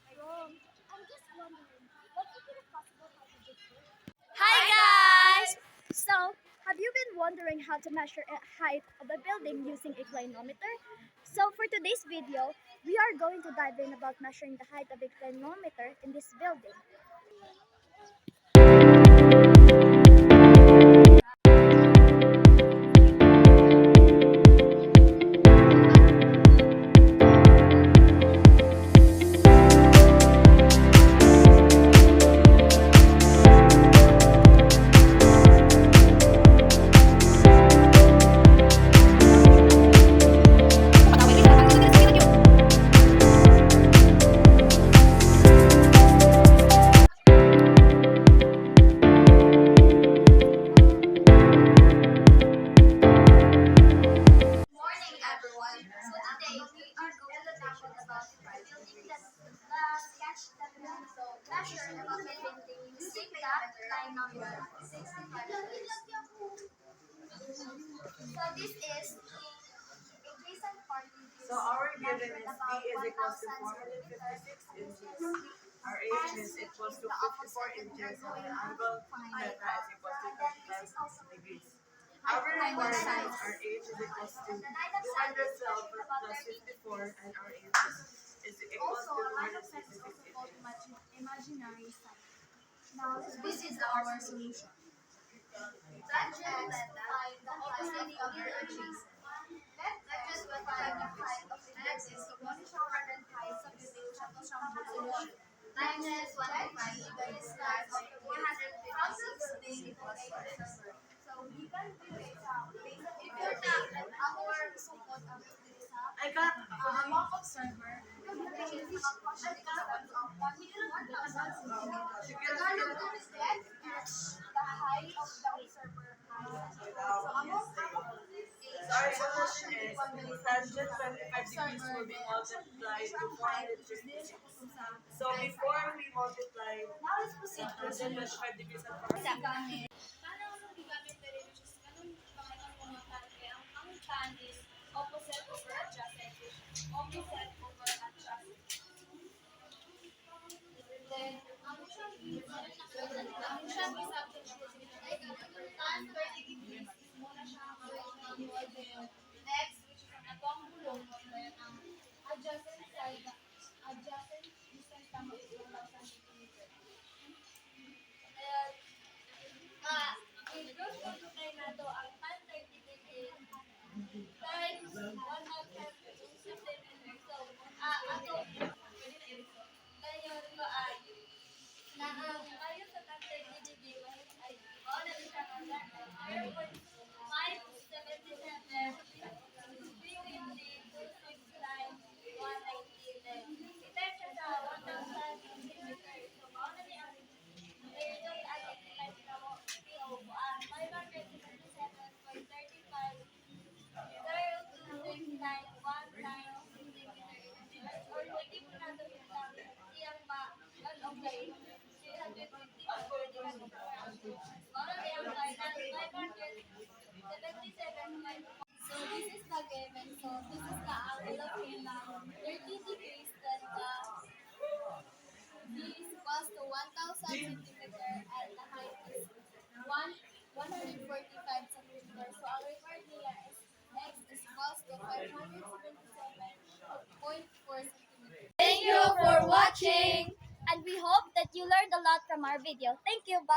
I'm just wondering, what if it is possible how to just work? Hi guys! So, have you been wondering how to measure a height of a building using a clinometer? So, for today's video, we are going to dive in about measuring the height of a clinometer in this building. Morning everyone. So today we are going to talk about the building that the sketch that we measure about the building using the clinometer 65 degrees. So this is a recent party. So our given is D is equals to 456 inches. Our H is equals to 54 inches and our angle theta is equals to 35 degrees. Our requirements, our H is equals to 212 plus 54 and our H is equals to 266 inches. Imaginary side. Now this is our solution. Tangent theta find the opposite of their adjacent. Let just find the height of the axis of one current height of the solution. Minus 105 is that of 456 is equals to x. So, given the data, based on If you're not at our support of the data, I got among observer, the patient is of 1,000 Tagalog to reflect the height of the observer. So among So our solution is tangent 25 degrees will be multiplied to 456. So before we multiply now let's proceed to tangent 25 degrees at 456. Paano ang gamit na rin is ganun pangatang pumuntan kaya ang tan is opposite over adjacent which opposite over adjacent. Then ang siyang substitute ay tan 30 degrees is muna siya next which is ang atong bulong then ang adjacent side adjacent distance tamo is 1,000 centimeters. I-group multiply na to ang tan 30 degrees times 100 centimeters. So, ato, ngayon ko ay, na ang kayo sa tan 30 degrees ay, na siya ng 0.577 between the 269, 190, then, i-type siya sa 1,000 centimeters. So, na niya ang ito ay type na mo, 577.35 or pwede mo na ito siyang ma-okay 350 or 45 so this is the given. So this is the angle of Finland 30 degrees then the B is equals to 1,000 centimeter and the height is 145 centimeters. So our required nila is x is equals to 577.4 centimeters. Thank you for watching! And we hope that you learned a lot from our video. Thank you, bye!